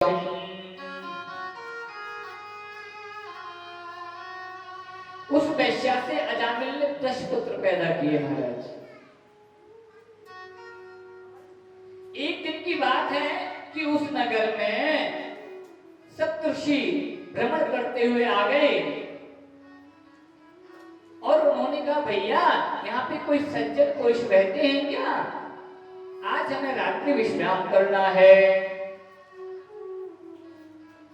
उस वैश्या से अजामिल ने 10 पुत्र पैदा किए महाराज। एक दिन की बात है कि उस नगर में सप्तऋषि भ्रमण करते हुए आ गए और उन्होंने कहा, भैया यहाँ पे कोई सज्जन पुरुष रहते हैं क्या? आज हमें रात्रि विश्राम करना है।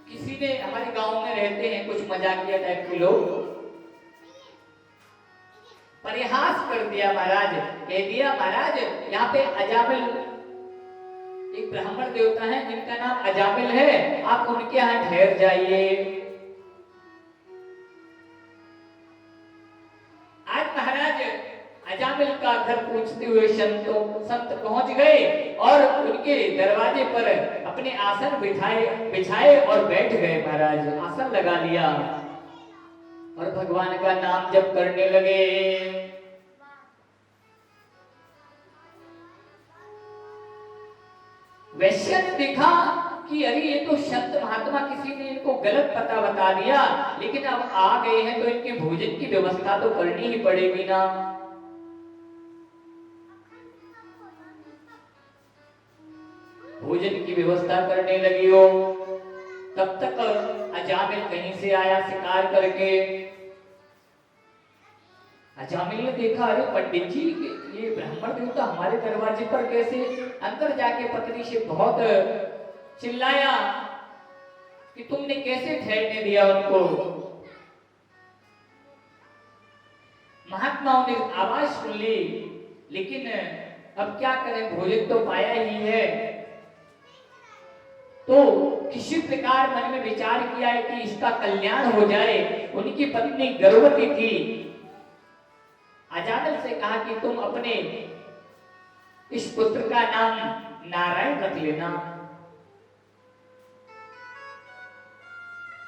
किसी ने हमारे गांव में रहते हैं कुछ मजाकिया टाइप के लोग, परिहास कर दिया महाराज, कह दिया महाराज यहाँ पे अजामिल एक ब्राह्मण देवता है जिनका नाम अजामिल है, आप उनके यहाँ ठहर जाइए। आज महाराज अजामिल का घर पूछते हुए संत पहुंच गए और उनके दरवाजे पर अपने आसन बिछाए और बैठ गए। महाराज आसन लगा लिया और भगवान का नाम जप करने लगे। वैश्य ने देखा कि अरे ये तो संत महात्मा, किसी ने इनको गलत पता बता दिया, लेकिन अब आ गए हैं तो इनके भोजन की व्यवस्था तो करनी ही पड़ेगी ना। भोजन की व्यवस्था करने लगी हो। तब तक अजामिल कहीं से आया शिकार करके। अजामिल ने देखा, अरे पंडित जी ये ब्राह्मण देवता हमारे दरवाजे पर कैसे? अंदर जाके पत्नी से बहुत चिल्लाया कि तुमने कैसे ठहरने दिया उनको। महात्माओं ने आवाज सुन ली, लेकिन अब क्या करें, भोजन तो पाया ही है। तो किसी प्रकार मन में विचार किया है कि इसका कल्याण हो जाए। उनकी पत्नी गर्भवती थी। अजामिल से कहा कि तुम अपने इस पुत्र का नाम नारायण रख लेना।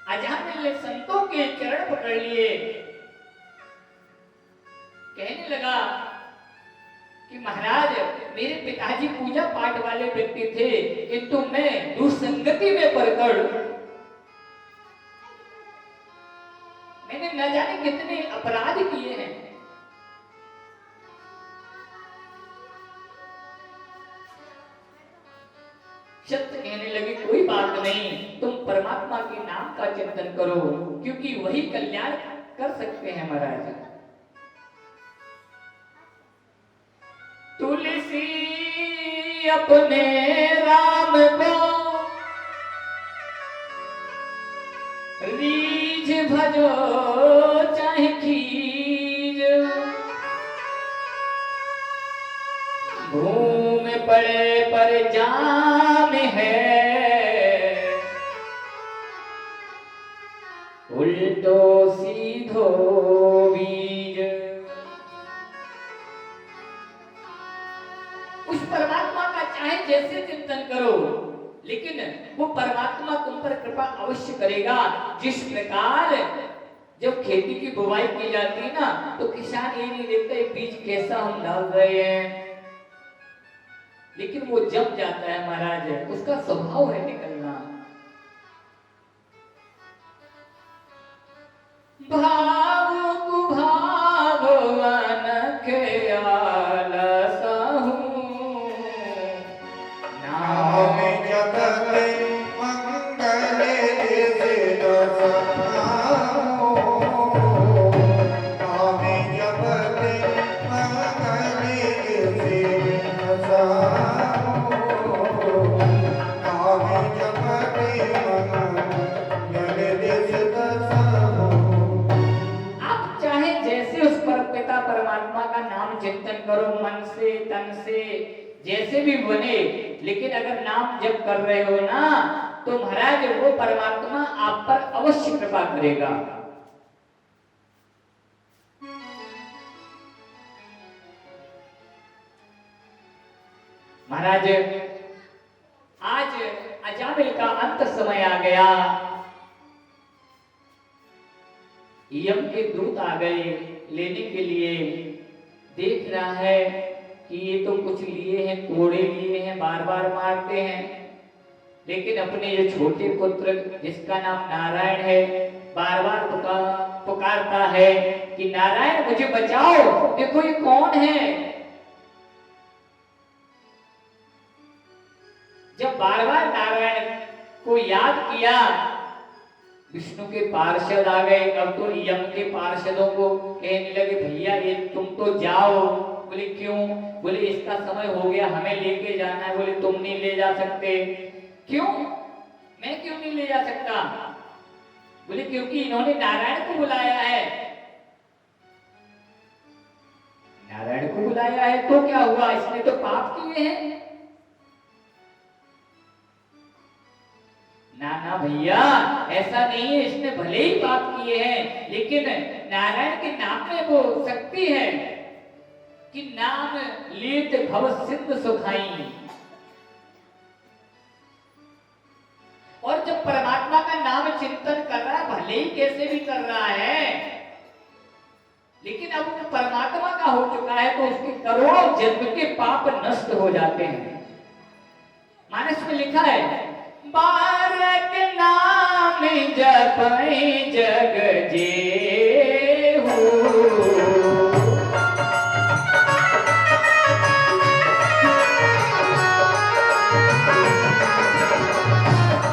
अजामिल ने संतों के चरण पकड़ लिए, कहने लगा कि महाराज मेरे पिताजी पूजा पाठ वाले व्यक्ति थे, किंतु मैं दुसंगति में पड़कर मैंने न जाने कितने अपराध किए हैं। सत्य कहने लगे, कोई बात नहीं, तुम परमात्मा के नाम का चिंतन करो, क्योंकि वही कल्याण कर सकते हैं महाराज। तुलसी अपने राम को रीझ भजो चाहे खीज, घूम पड़े पर जाम है, उल्टो सीधो बीज। उस परमात्मा का चाहे जैसे चिंतन करो, लेकिन वो परमात्मा तुम पर कृपा अवश्य करेगा। जिस प्रकार जब खेती की बुवाई की जाती है ना, तो किसान ये नहीं देखते बीज कैसा हम डाल रहे हैं, लेकिन वो जम जाता है महाराज, उसका स्वभाव है निकलना। भाव कुभाव अनख आलसहु, नाम जगत मंगल दिस दसाओ, नाम जगत मंगल दिस दसाओ, नाम जगत मंगल दिस दसाओ। आप चाहे जैसे उस परमपिता परमात्मा का नाम चिंतन करो, मन से तन से जैसे भी बने, लेकिन अगर नाम जप कर रहे हो ना, तो महाराज वो परमात्मा आप पर अवश्य कृपा करेगा। महाराज आज अजामिल का अंत समय आ गया। यम के दूत आ गए लेने के लिए। देख रहा है कि ये तो कुछ लिए हैं, कोड़े लिए हैं, बार बार मारते हैं, लेकिन अपने जो छोटे पुत्र जिसका नाम नारायण है बार बार पुकारता है कि नारायण मुझे बचाओ, देखो ये कौन है। जब बार बार नारायण को याद किया, विष्णु के पार्षद आ गए। अब तो यम के पार्षदों को कहने लगे भैया ये तुम तो जाओ। बोले क्यों? बोले इसका समय हो गया, हमें लेके जाना है। बोले तुम नहीं ले जा सकते। क्यों? मैं क्यों नहीं ले जा सकता? बोले क्योंकि इन्होंने नारायण को बुलाया है। नारायण को बुलाया है तो क्या हुआ? इसने तो पाप किए हैं। ना ना भैया ऐसा नहीं है, इसने भले ही पाप किए हैं लेकिन नारायण के नाम में वो शक्ति है कि नाम लेत भव सिद्ध सुखाई। और जब परमात्मा का नाम चिंतन कर रहा है, भले ही कैसे भी कर रहा है, लेकिन अब वो परमात्मा का हो चुका है तो उसके करोड़ों जन्म के पाप नष्ट हो जाते हैं। मानस में लिखा है बारक नाम जपई जग जेहू,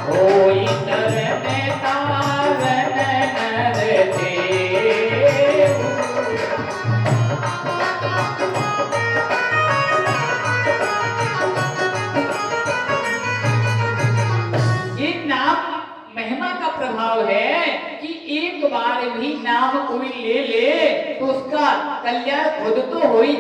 होई तरन तारन नर देहू। महिमा का प्रभाव है कि एक बार भी नाम कोई ले ले तो उसका कल्याण खुद तो हो ही